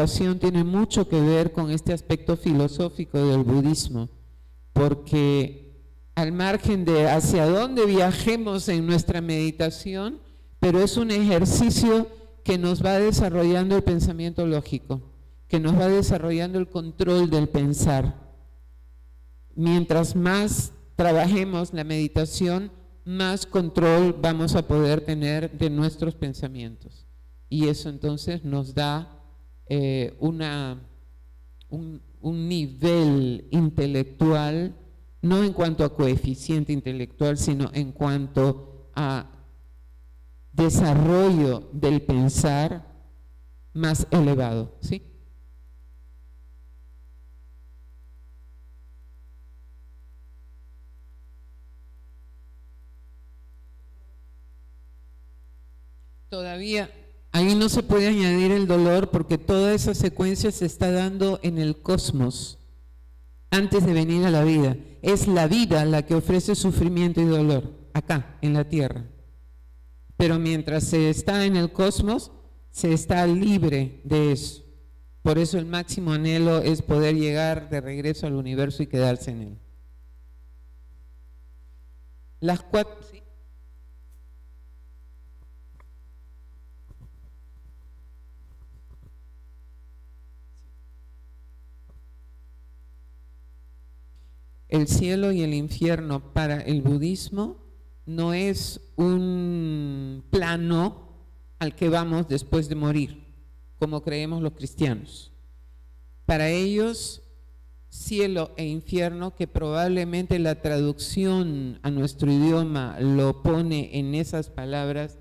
meditación tiene mucho que ver con este aspecto filosófico del budismo, porque al margen de hacia dónde viajemos en nuestra meditación, pero es un ejercicio que nos va desarrollando el pensamiento lógico, que nos va desarrollando el control del pensar. Mientras más trabajemos la meditación, más control vamos a poder tener de nuestros pensamientos. Y eso entonces nos da un nivel intelectual, no en cuanto a coeficiente intelectual, sino en cuanto a desarrollo del pensar más elevado, ¿sí? Todavía ahí no se puede añadir el dolor porque toda esa secuencia se está dando en el cosmos antes de venir a la vida. Es la vida la que ofrece sufrimiento y dolor acá, en la Tierra. Pero mientras se está en el cosmos, se está libre de eso. Por eso el máximo anhelo es poder llegar de regreso al universo y quedarse en él. Las cuatro... ¿sí? El cielo y el infierno para el budismo no es un plano al que vamos después de morir, como creemos los cristianos. Para ellos, cielo e infierno, que probablemente la traducción a nuestro idioma lo pone en esas palabras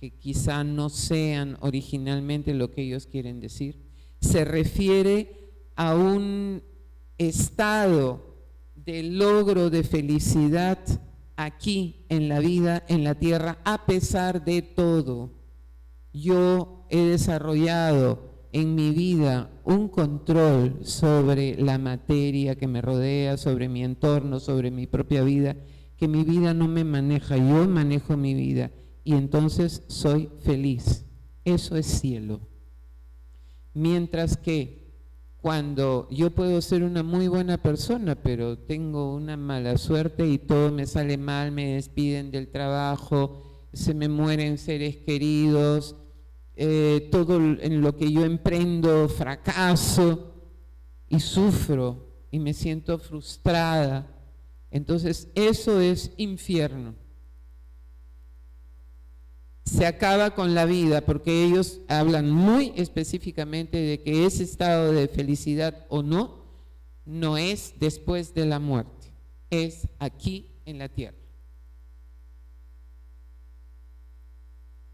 que quizá no sean originalmente lo que ellos quieren decir, se refiere a un estado de logro de felicidad aquí en la vida, en la tierra, a pesar de todo. Yo he desarrollado en mi vida un control sobre la materia que me rodea, sobre mi entorno, sobre mi propia vida, que mi vida no me maneja, yo manejo mi vida y entonces soy feliz. Eso es cielo. Mientras que cuando yo puedo ser una muy buena persona, pero tengo una mala suerte y todo me sale mal, me despiden del trabajo, se me mueren seres queridos, todo en lo que yo emprendo fracaso y sufro y me siento frustrada. Entonces eso es infierno. Se acaba con la vida porque ellos hablan muy específicamente de que ese estado de felicidad o no, no es después de la muerte, es aquí en la tierra.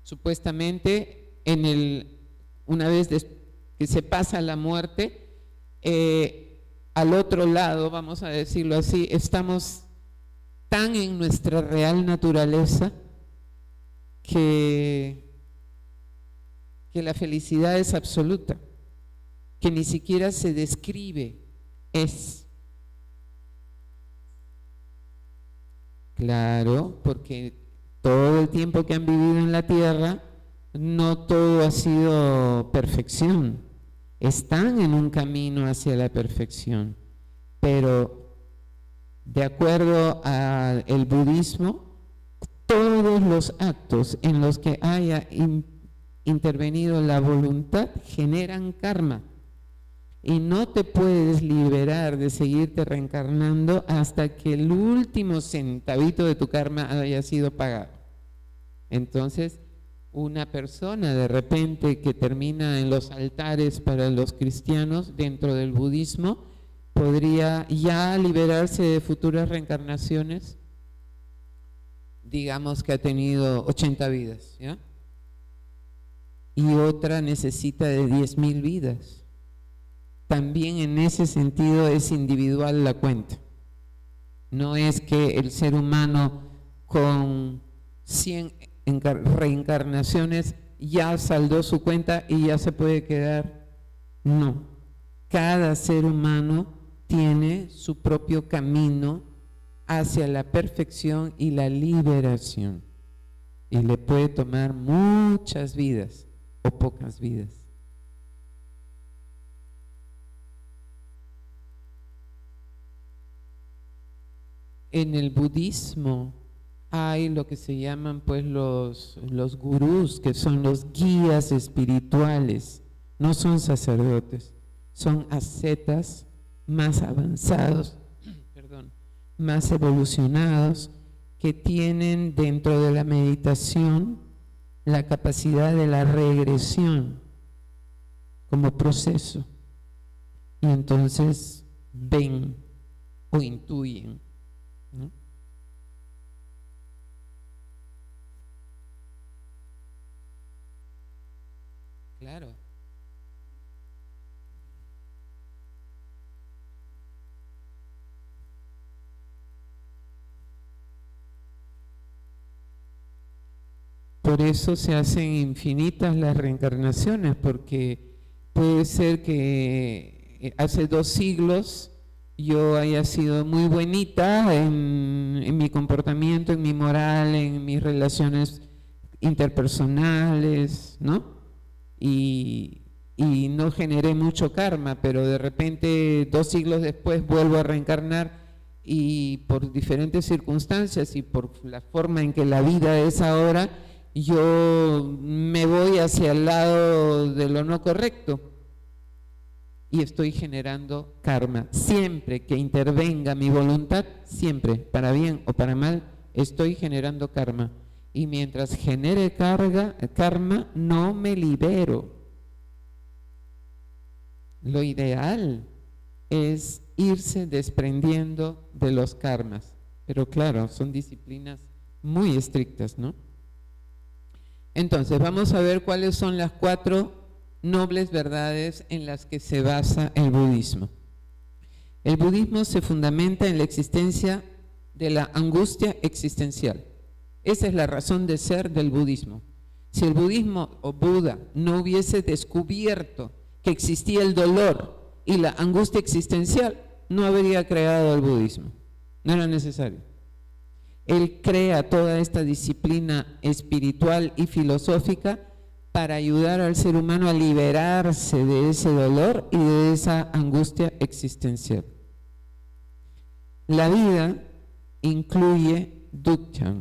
Supuestamente, una vez que se pasa la muerte, al otro lado, vamos a decirlo así, estamos tan en nuestra real naturaleza que la felicidad es absoluta, que ni siquiera se describe, es. Claro, porque todo el tiempo que han vivido en la tierra, no todo ha sido perfección. Están en un camino hacia la perfección, pero de acuerdo al budismo, todos los actos en los que haya intervenido la voluntad generan karma y no te puedes liberar de seguirte reencarnando hasta que el último centavito de tu karma haya sido pagado. Entonces, una persona de repente que termina en los altares para los cristianos dentro del budismo podría ya liberarse de futuras reencarnaciones. Digamos que ha tenido 80 vidas, ¿ya? Y otra necesita de 10,000 vidas. También en ese sentido es individual la cuenta. No es que el ser humano con 100 reencarnaciones ya saldó su cuenta y ya se puede quedar. No. Cada ser humano tiene su propio camino hacia la perfección y la liberación, y le puede tomar muchas vidas o pocas vidas. en el budismo hay lo que se llaman pues los gurús, que son los guías espirituales, no son sacerdotes, son ascetas más avanzados, más evolucionados, que tienen dentro de la meditación la capacidad de la regresión como proceso, y entonces ven o intuyen, ¿no? Claro. Por eso se hacen infinitas las reencarnaciones, porque puede ser que hace 2 siglos yo haya sido muy buenita en mi comportamiento, en mi moral, en mis relaciones interpersonales, ¿no? Y no generé mucho karma, pero de repente 2 siglos después vuelvo a reencarnar y por diferentes circunstancias y por la forma en que la vida es ahora, yo me voy hacia el lado de lo no correcto y estoy generando karma. Siempre que intervenga mi voluntad, siempre, para bien o para mal, estoy generando karma. Y mientras genere karma, no me libero. Lo ideal es irse desprendiendo de los karmas. Pero claro, son disciplinas muy estrictas, ¿no? Entonces, vamos a ver cuáles son las 4 nobles verdades en las que se basa el budismo. El budismo se fundamenta en la existencia de la angustia existencial. Esa es la razón de ser del budismo. Si el budismo o Buda no hubiese descubierto que existía el dolor y la angustia existencial, no habría creado el budismo. No era necesario. Él crea toda esta disciplina espiritual y filosófica para ayudar al ser humano a liberarse de ese dolor y de esa angustia existencial. La vida incluye dukkha,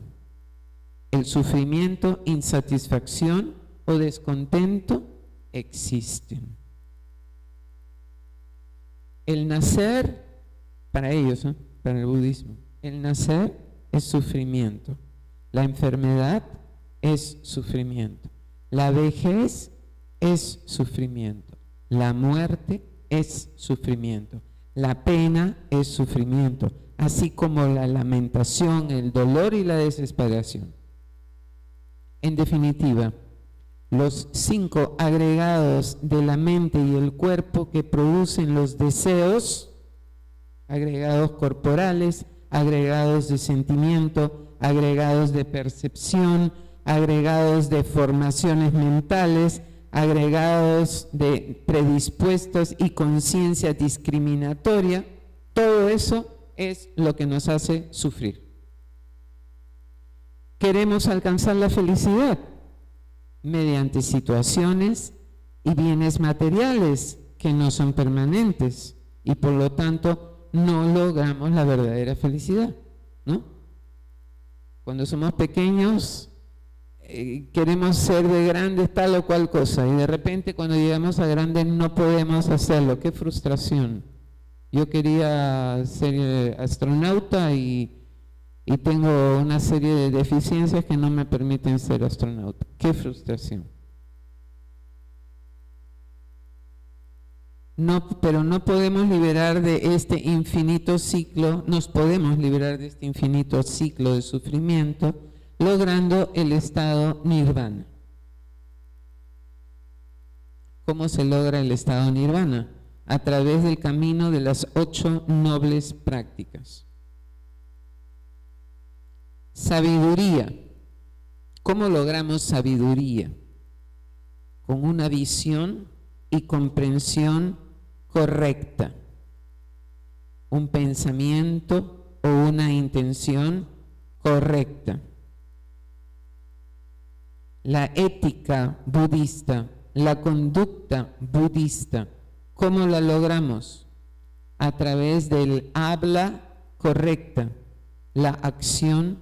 el sufrimiento, insatisfacción o descontento existen. El nacer, para ellos, para el budismo, el nacer es sufrimiento, la enfermedad es sufrimiento, la vejez es sufrimiento, la muerte es sufrimiento, la pena es sufrimiento, así como la lamentación, el dolor y la desesperación. En definitiva, los 5 agregados de la mente y el cuerpo que producen los deseos, agregados corporales, agregados de sentimiento, agregados de percepción, agregados de formaciones mentales, agregados de predispuestos y conciencia discriminatoria, todo eso es lo que nos hace sufrir. Queremos alcanzar la felicidad mediante situaciones y bienes materiales que no son permanentes y por lo tanto no logramos la verdadera felicidad, ¿no? Cuando somos pequeños queremos ser de grandes tal o cual cosa y de repente cuando llegamos a grandes no podemos hacerlo. ¡Qué frustración! Yo quería ser astronauta y tengo una serie de deficiencias que no me permiten ser astronauta. ¡Qué frustración! No, pero no podemos liberar de este infinito ciclo, nos podemos liberar de este infinito ciclo de sufrimiento, logrando el estado nirvana. ¿Cómo se logra el estado nirvana? A través del camino de las 8 nobles prácticas. Sabiduría. ¿Cómo logramos sabiduría? Con una visión y comprensión correcta, un pensamiento o una intención correcta. La ética budista, la conducta budista, ¿cómo la logramos? A través del habla correcta, la acción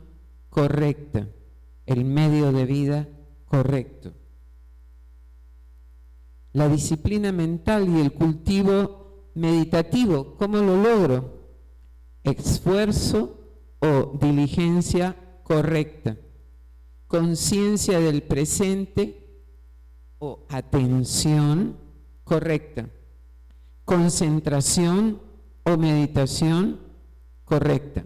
correcta, el medio de vida correcto. La disciplina mental y el cultivo meditativo, ¿cómo lo logro? Esfuerzo o diligencia correcta, conciencia del presente o atención correcta, concentración o meditación correcta.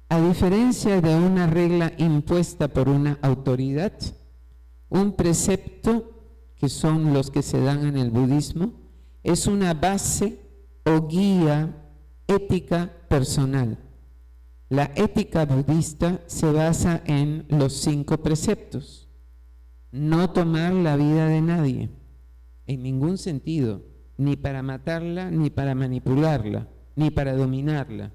A diferencia de una regla impuesta por una autoridad, un precepto, que son los que se dan en el budismo, es una base o guía ética personal. La ética budista se basa en los 5 preceptos. No tomar la vida de nadie, en ningún sentido, ni para matarla, ni para manipularla, ni para dominarla.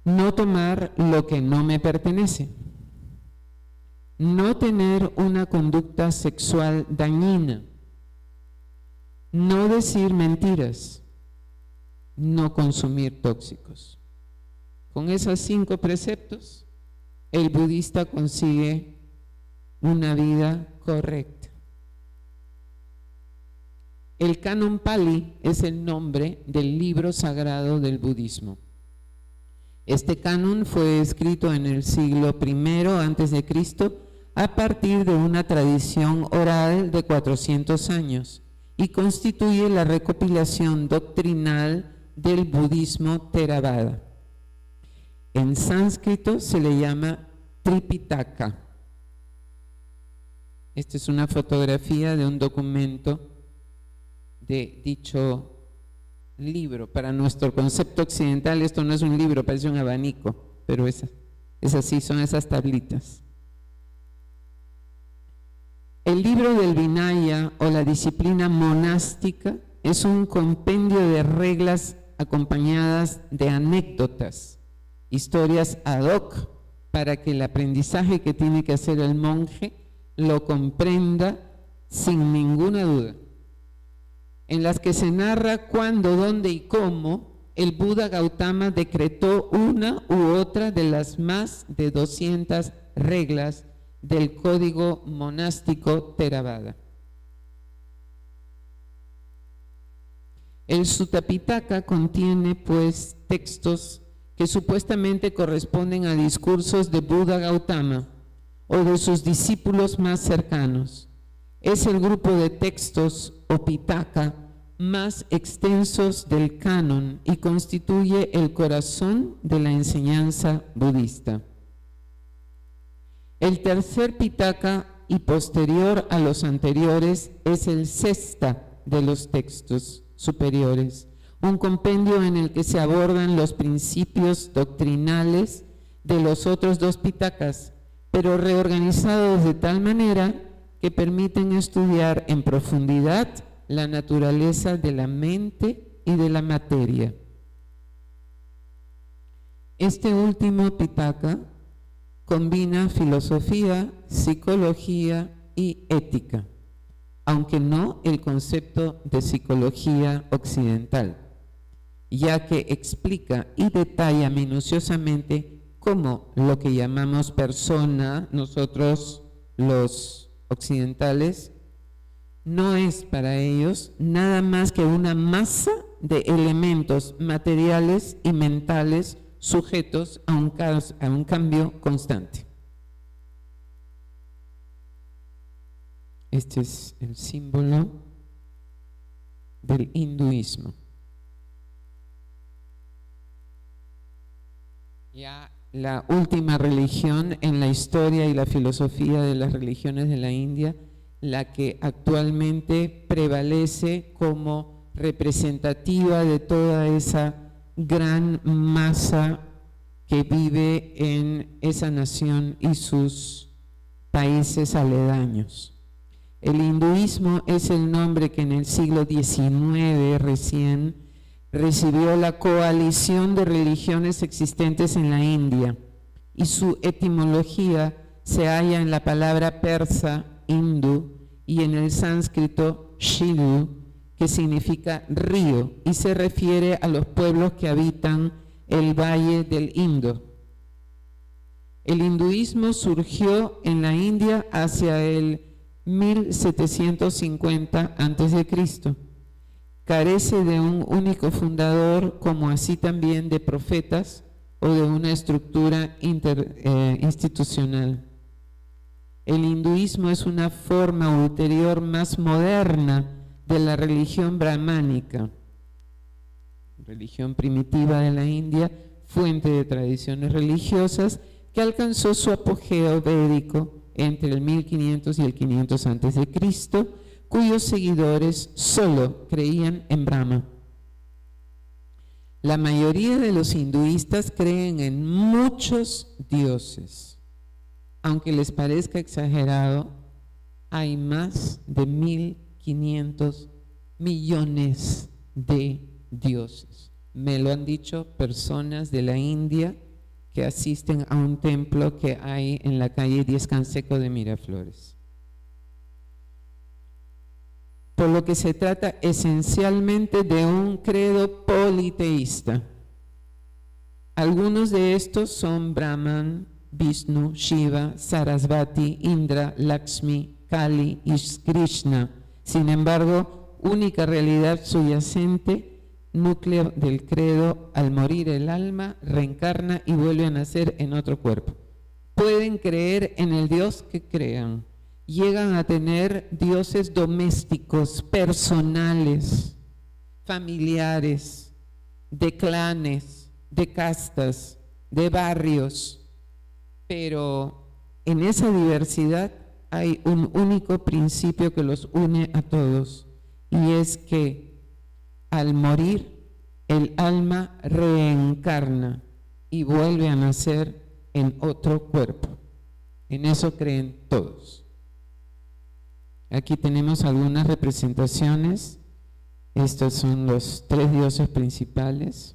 No tomar lo que no me pertenece. No tener una conducta sexual dañina. No decir mentiras. No consumir tóxicos. Con esos 5 preceptos, el budista consigue una vida correcta. El Canon Pali es el nombre del libro sagrado del budismo. Este canon fue escrito en el siglo I a.C. a partir de una tradición oral de 400 años y constituye la recopilación doctrinal del budismo Theravada. En sánscrito se le llama Tripitaka. Esta es una fotografía de un documento de dicho libro. Para nuestro concepto occidental esto no es un libro, parece un abanico, pero es así, son esas tablitas. El libro del Vinaya o la disciplina monástica es un compendio de reglas acompañadas de anécdotas, historias ad hoc, para que el aprendizaje que tiene que hacer el monje lo comprenda sin ninguna duda, en las que se narra cuándo, dónde y cómo el Buda Gautama decretó una u otra de las más de 200 reglas del código monástico Theravada. El Sutta Pitaka contiene pues textos que supuestamente corresponden a discursos de Buda Gautama o de sus discípulos más cercanos. Es el grupo de textos o Pitaka más extensos del canon y constituye el corazón de la enseñanza budista. El tercer Pitaka y posterior a los anteriores es el sexta de los textos superiores, un compendio en el que se abordan los principios doctrinales de los otros 2 Pitakas, pero reorganizados de tal manera que permiten estudiar en profundidad la naturaleza de la mente y de la materia. Este último Pitaka combina filosofía, psicología y ética, aunque no el concepto de psicología occidental, ya que explica y detalla minuciosamente cómo lo que llamamos persona, nosotros los occidentales, no es para ellos nada más que una masa de elementos materiales y mentales sujetos a un cambio constante. Este es el símbolo del hinduismo. Ya la última religión en la historia y la filosofía de las religiones de la India, la que actualmente prevalece como representativa de toda esa gran masa que vive en esa nación y sus países aledaños. El hinduismo es el nombre que en el siglo XIX recién recibió la coalición de religiones existentes en la India, y su etimología se halla en la palabra persa hindu y en el sánscrito shidu, que significa río, y se refiere a los pueblos que habitan el valle del Indo. El hinduismo surgió en la India hacia el 1750 a.C. Carece de un único fundador, como así también de profetas o de una estructura institucional. El hinduismo es una forma ulterior más moderna de la religión brahmánica, religión primitiva de la India, fuente de tradiciones religiosas que alcanzó su apogeo védico entre el 1500 y el 500 a.C., cuyos seguidores solo creían en Brahma. La mayoría de los hinduistas creen en muchos dioses. Aunque les parezca exagerado, hay más de 1.500 millones de dioses. Me lo han dicho personas de la India que asisten a un templo que hay en la calle Diez Canseco de Miraflores. Por lo que se trata esencialmente de un credo politeísta. Algunos de estos son Brahman, Vishnu, Shiva, Sarasvati, Indra, Lakshmi, Kali y Krishna. Sin embargo, única realidad subyacente, núcleo del credo: al morir el alma reencarna y vuelve a nacer en otro cuerpo. Pueden creer en el Dios que crean. Llegan a tener dioses domésticos, personales, familiares, de clanes, de castas, de barrios. Pero en esa diversidad hay un único principio que los une a todos, y es que al morir el alma reencarna y vuelve a nacer en otro cuerpo. En eso creen todos. Aquí tenemos algunas representaciones. Estos son los 3 dioses principales.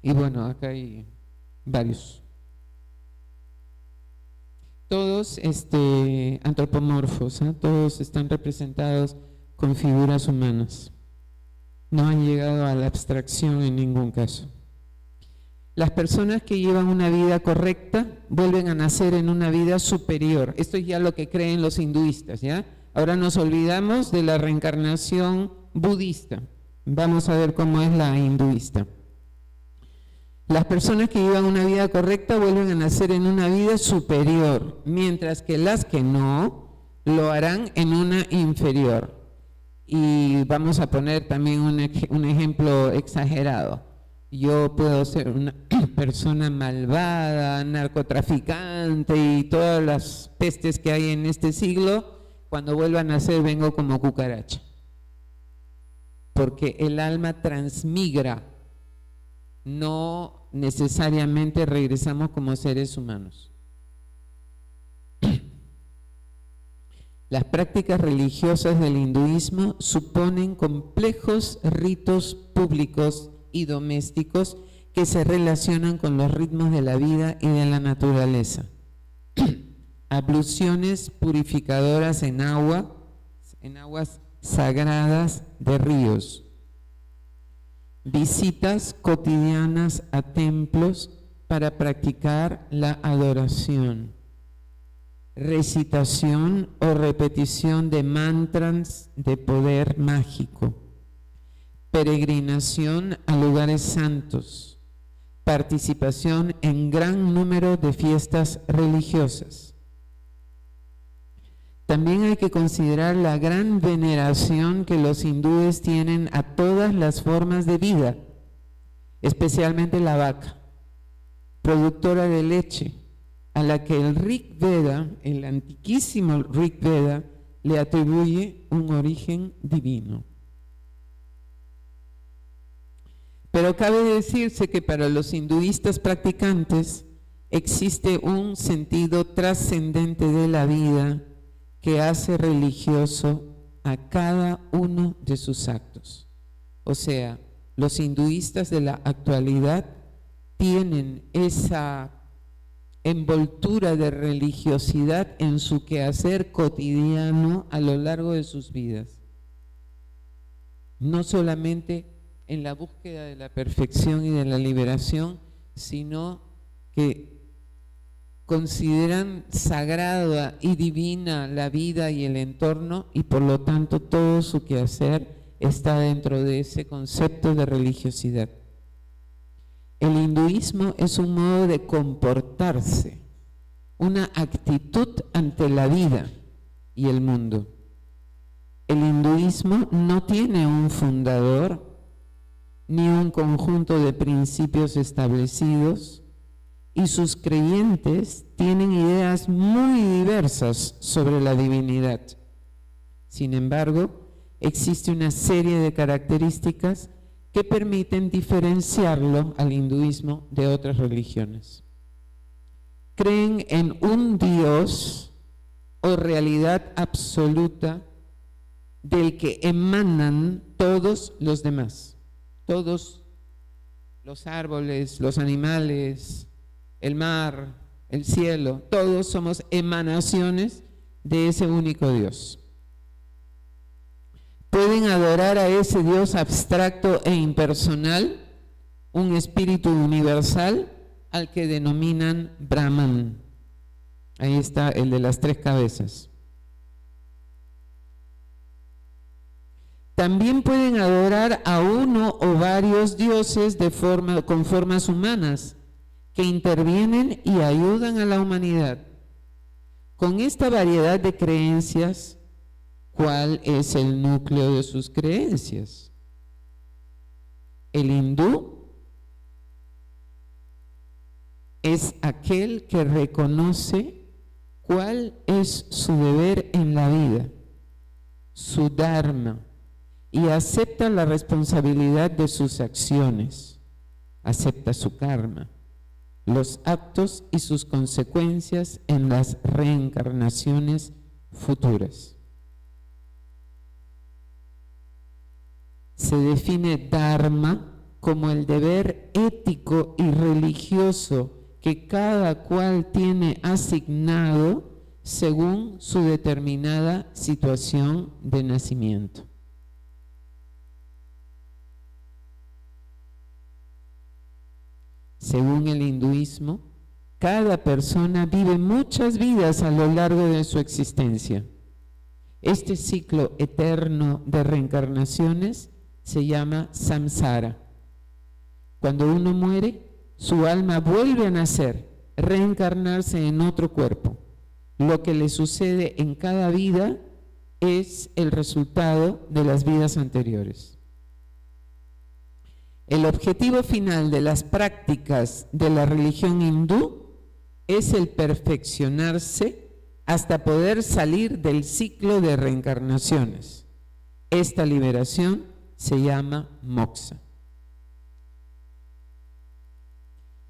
Y bueno, acá hay varios. Todos antropomorfos, todos están representados con figuras humanas. No han llegado a la abstracción en ningún caso. Las personas que llevan una vida correcta vuelven a nacer en una vida superior. Esto es ya lo que creen los hinduistas, ¿ya? Ahora nos olvidamos de la reencarnación budista. Vamos a ver cómo es la hinduista. Las personas que llevan una vida correcta vuelven a nacer en una vida superior, mientras que las que no lo harán en una inferior. Y vamos a poner también un ejemplo exagerado. Yo puedo ser una persona malvada, narcotraficante y todas las pestes que hay en este siglo. Cuando vuelva a nacer vengo como cucaracha, porque el alma transmigra, no necesariamente regresamos como seres humanos. Las prácticas religiosas del hinduismo suponen complejos ritos públicos y domésticos que se relacionan con los ritmos de la vida y de la naturaleza. Abluciones purificadoras en aguas sagradas de ríos. Visitas cotidianas a templos para practicar la adoración. Recitación o repetición de mantras de poder mágico. Peregrinación a lugares santos. Participación en gran número de fiestas religiosas. También hay que considerar la gran veneración que los hindúes tienen a todas las formas de vida, especialmente la vaca, productora de leche, a la que el Rig Veda, el antiquísimo Rig Veda, le atribuye un origen divino. Pero cabe decirse que para los hinduistas practicantes existe un sentido trascendente de la vida que hace religioso a cada uno de sus actos. O sea, los hinduistas de la actualidad tienen esa envoltura de religiosidad en su quehacer cotidiano a lo largo de sus vidas. No solamente en la búsqueda de la perfección y de la liberación, sino que consideran sagrada y divina la vida y el entorno, y por lo tanto todo su quehacer está dentro de ese concepto de religiosidad. El hinduismo es un modo de comportarse, una actitud ante la vida y el mundo. El hinduismo no tiene un fundador ni un conjunto de principios establecidos, y sus creyentes tienen ideas muy diversas sobre la divinidad. Sin embargo, existe una serie de características que permiten diferenciarlo al hinduismo de otras religiones. Creen en un Dios o realidad absoluta del que emanan todos los demás, todos los árboles, los animales, el mar, el cielo, todos somos emanaciones de ese único Dios. Pueden adorar a ese Dios abstracto e impersonal, un espíritu universal al que denominan Brahman. Ahí está el de las 3 cabezas. También pueden adorar a uno o varios dioses con formas humanas que intervienen y ayudan a la humanidad. Con esta variedad de creencias, ¿cuál es el núcleo de sus creencias? El hindú es aquel que reconoce cuál es su deber en la vida, su dharma, y acepta la responsabilidad de sus acciones, acepta su karma, los actos y sus consecuencias en las reencarnaciones futuras. Se define dharma como el deber ético y religioso que cada cual tiene asignado según su determinada situación de nacimiento. Según el hinduismo, cada persona vive muchas vidas a lo largo de su existencia. Este ciclo eterno de reencarnaciones se llama samsara. Cuando uno muere, su alma vuelve a nacer, reencarnarse en otro cuerpo. Lo que le sucede en cada vida es el resultado de las vidas anteriores. El objetivo final de las prácticas de la religión hindú es el perfeccionarse hasta poder salir del ciclo de reencarnaciones. Esta liberación se llama moksha.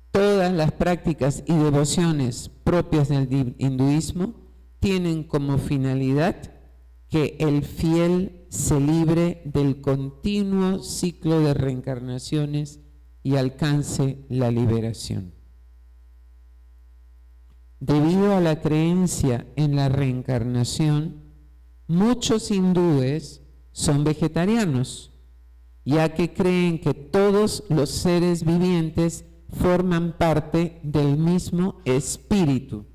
Todas las prácticas y devociones propias del hinduismo tienen como finalidad que el fiel se libre del continuo ciclo de reencarnaciones y alcance la liberación. Debido a la creencia en la reencarnación, muchos hindúes son vegetarianos, ya que creen que todos los seres vivientes forman parte del mismo espíritu.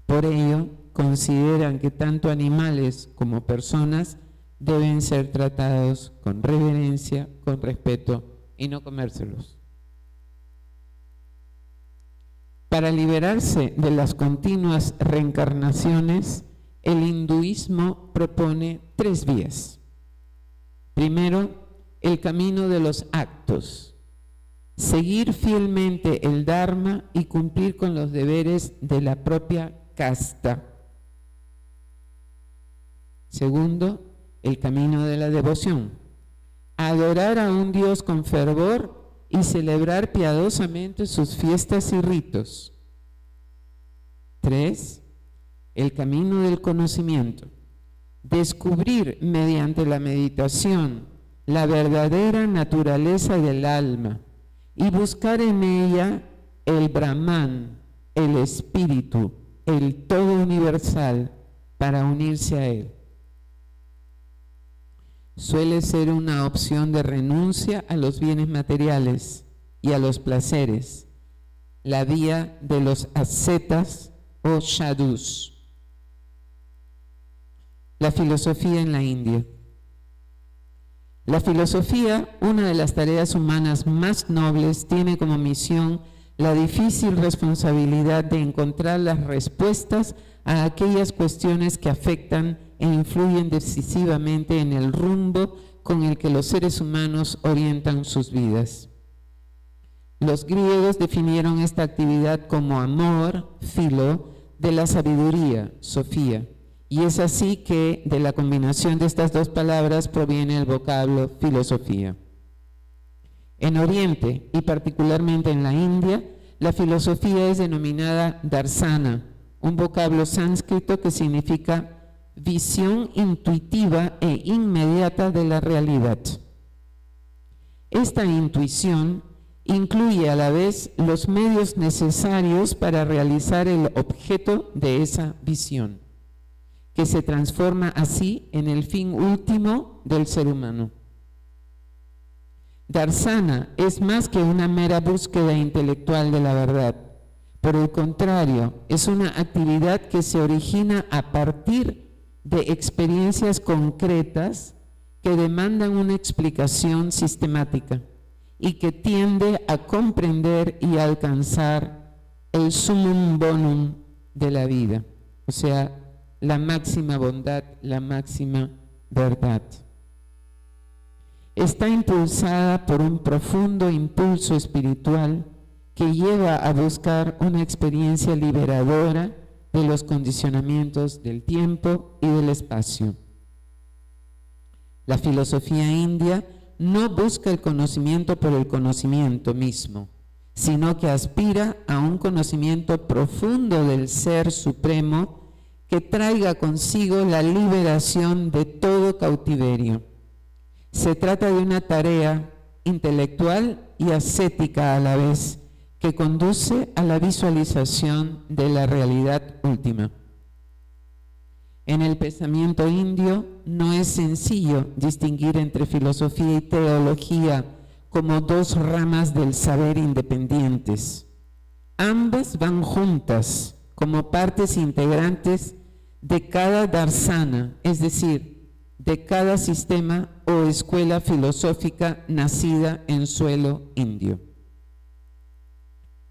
Por ello, consideran que tanto animales como personas deben ser tratados con reverencia, con respeto y no comérselos. Para liberarse de las continuas reencarnaciones, el hinduismo propone 3 vías. Primero, el camino de los actos. Seguir fielmente el dharma y cumplir con los deberes de la propia casta. Segundo, el camino de la devoción. Adorar a un Dios con fervor y celebrar piadosamente sus fiestas y ritos. 3. El camino del conocimiento. Descubrir mediante la meditación la verdadera naturaleza del alma y buscar en ella el Brahman, el espíritu, el todo universal, para unirse a él. Suele ser una opción de renuncia a los bienes materiales y a los placeres, la vía de los ascetas o sadhus. La filosofía en la India. La filosofía, una de las tareas humanas más nobles, tiene como misión la difícil responsabilidad de encontrar las respuestas a aquellas cuestiones que afectan e influyen decisivamente en el rumbo con el que los seres humanos orientan sus vidas. Los griegos definieron esta actividad como amor, philo, de la sabiduría, sofía, y es así que de la combinación de estas dos palabras proviene el vocablo filosofía. En Oriente, y particularmente en la India, la filosofía es denominada darsana, un vocablo sánscrito que significa visión intuitiva e inmediata de la realidad. Esta intuición incluye a la vez los medios necesarios para realizar el objeto de esa visión, que se transforma así en el fin último del ser humano. Darsana es más que una mera búsqueda intelectual de la verdad. Por el contrario, es una actividad que se origina a partir de experiencias concretas que demandan una explicación sistemática y que tiende a comprender y a alcanzar el summum bonum de la vida, o sea, la máxima bondad, la máxima verdad. Está impulsada por un profundo impulso espiritual que lleva a buscar una experiencia liberadora de los condicionamientos del tiempo y del espacio. La filosofía india no busca el conocimiento por el conocimiento mismo, sino que aspira a un conocimiento profundo del Ser Supremo que traiga consigo la liberación de todo cautiverio. Se trata de una tarea intelectual y ascética a la vez, que conduce a la visualización de la realidad última. En el pensamiento indio no es sencillo distinguir entre filosofía y teología como dos ramas del saber independientes. Ambas van juntas como partes integrantes de cada darsana, es decir, de cada sistema o escuela filosófica nacida en suelo indio.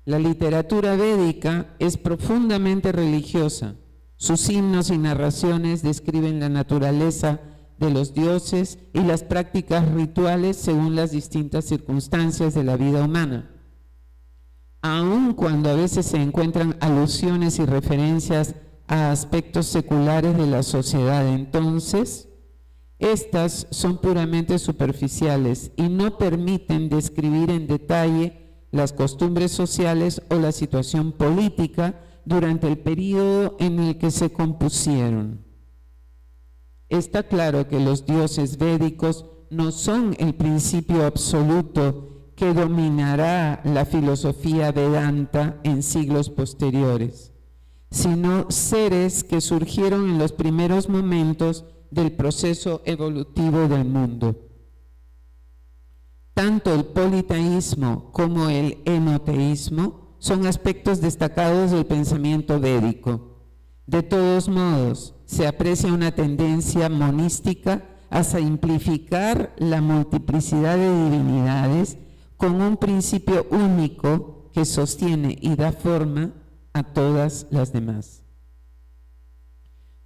La literatura védica es profundamente religiosa. Sus himnos y narraciones describen la naturaleza de los dioses y las prácticas rituales según las distintas circunstancias de la vida humana. Aun cuando a veces se encuentran alusiones y referencias a aspectos seculares de la sociedad entonces, estas son puramente superficiales y no permiten describir en detalle las costumbres sociales o la situación política durante el período en el que se compusieron. Está claro que los dioses védicos no son el principio absoluto que dominará la filosofía Vedanta en siglos posteriores, sino seres que surgieron en los primeros momentos del proceso evolutivo del mundo. Tanto el politeísmo como el enoteísmo son aspectos destacados del pensamiento védico. De todos modos, se aprecia una tendencia monística a simplificar la multiplicidad de divinidades con un principio único que sostiene y da forma a todas las demás.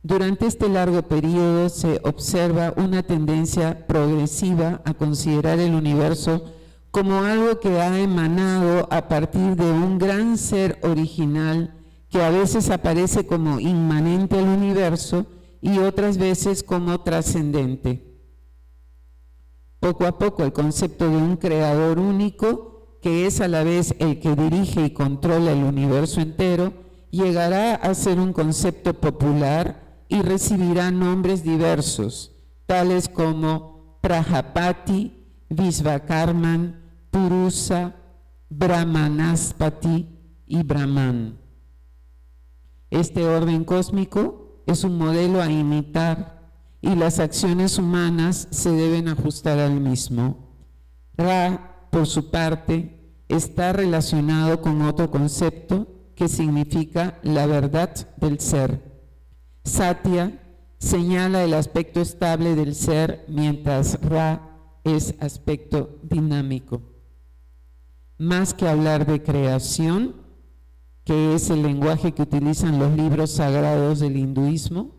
Durante este largo periodo se observa una tendencia progresiva a considerar el universo como algo que ha emanado a partir de un gran ser original que a veces aparece como inmanente al universo y otras veces como trascendente. Poco a poco el concepto de un creador único, que es a la vez el que dirige y controla el universo entero, llegará a ser un concepto popular y recibirá nombres diversos, tales como Prajapati, Vishvakarman, Purusa, Brahmanaspati y Brahman. Este orden cósmico es un modelo a imitar y las acciones humanas se deben ajustar al mismo. Ra, por su parte, está relacionado con otro concepto que significa la verdad del ser. Satya señala el aspecto estable del ser, mientras Ra es aspecto dinámico. Más que hablar de creación, que es el lenguaje que utilizan los libros sagrados del hinduismo,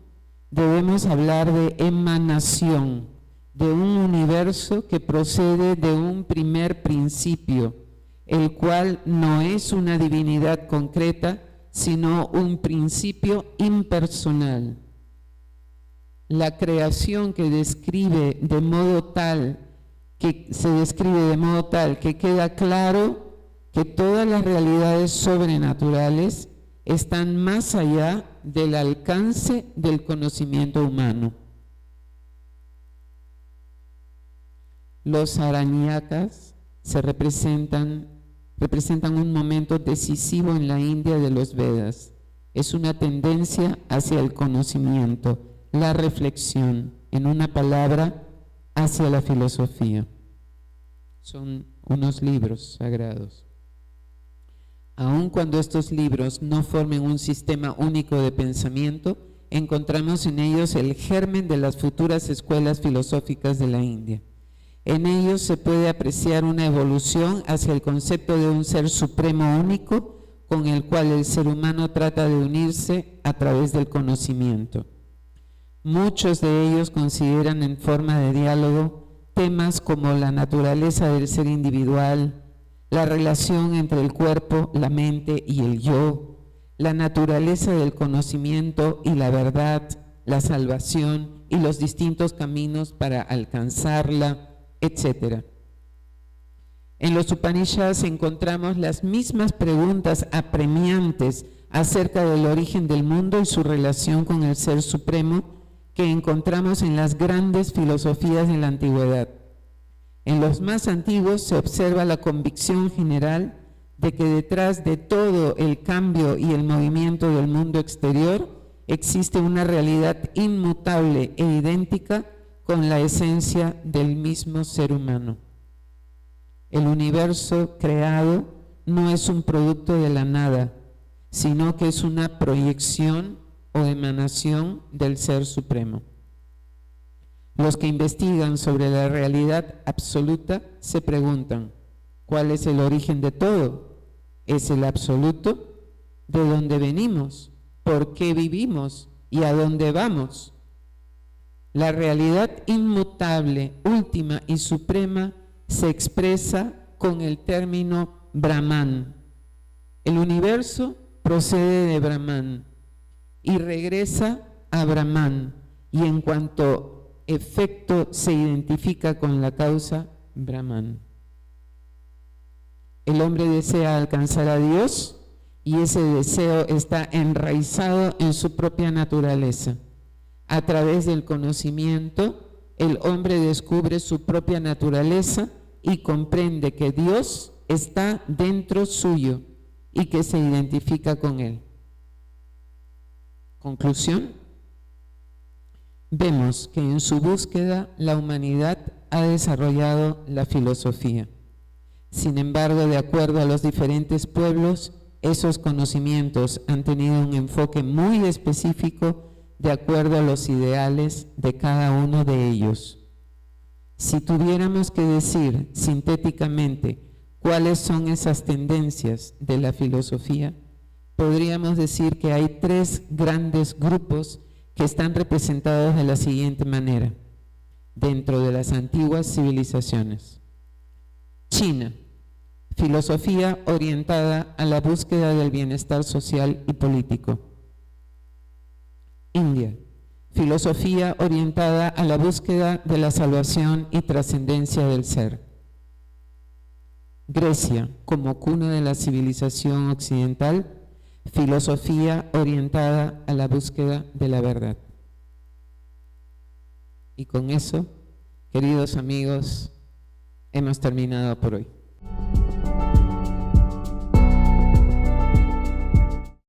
debemos hablar de emanación, de un universo que procede de un primer principio, el cual no es una divinidad concreta, sino un principio impersonal. La creación que se describe de modo tal que queda claro que todas las realidades sobrenaturales están más allá del alcance del conocimiento humano. Los Aranyakas representan un momento decisivo en la India de los Vedas. Es una tendencia hacia el conocimiento, la reflexión, en una palabra, hacia la filosofía. Son unos libros sagrados. Aun cuando estos libros no formen un sistema único de pensamiento, encontramos en ellos el germen de las futuras escuelas filosóficas de la India. En ellos se puede apreciar una evolución hacia el concepto de un ser supremo único con el cual el ser humano trata de unirse a través del conocimiento. Muchos de ellos consideran en forma de diálogo temas como la naturaleza del ser individual, la relación entre el cuerpo, la mente y el yo, la naturaleza del conocimiento y la verdad, la salvación y los distintos caminos para alcanzarla, etc. En los Upanishads encontramos las mismas preguntas apremiantes acerca del origen del mundo y su relación con el Ser Supremo que encontramos en las grandes filosofías de la antigüedad. En los más antiguos se observa la convicción general de que detrás de todo el cambio y el movimiento del mundo exterior existe una realidad inmutable e idéntica con la esencia del mismo ser humano. El universo creado no es un producto de la nada, sino que es una proyección o emanación del Ser Supremo. Los que investigan sobre la realidad absoluta se preguntan, ¿cuál es el origen de todo? ¿Es el absoluto? ¿De dónde venimos? ¿Por qué vivimos? ¿Y a dónde vamos? La realidad inmutable, última y suprema se expresa con el término Brahman. El universo procede de Brahman y regresa a Brahman, y en cuanto efecto se identifica con la causa Brahman. El hombre desea alcanzar a Dios y ese deseo está enraizado en su propia naturaleza. A través del conocimiento, el hombre descubre su propia naturaleza y comprende que Dios está dentro suyo y que se identifica con él. Conclusión. Vemos que en su búsqueda la humanidad ha desarrollado la filosofía. Sin embargo, de acuerdo a los diferentes pueblos, esos conocimientos han tenido un enfoque muy específico de acuerdo a los ideales de cada uno de ellos. Si tuviéramos que decir sintéticamente cuáles son esas tendencias de la filosofía, podríamos decir que hay tres grandes grupos que están representados de la siguiente manera dentro de las antiguas civilizaciones. China, filosofía orientada a la búsqueda del bienestar social y político. India, filosofía orientada a la búsqueda de la salvación y trascendencia del ser. Grecia, como cuna de la civilización occidental, filosofía orientada a la búsqueda de la verdad. Y con eso, queridos amigos, hemos terminado por hoy.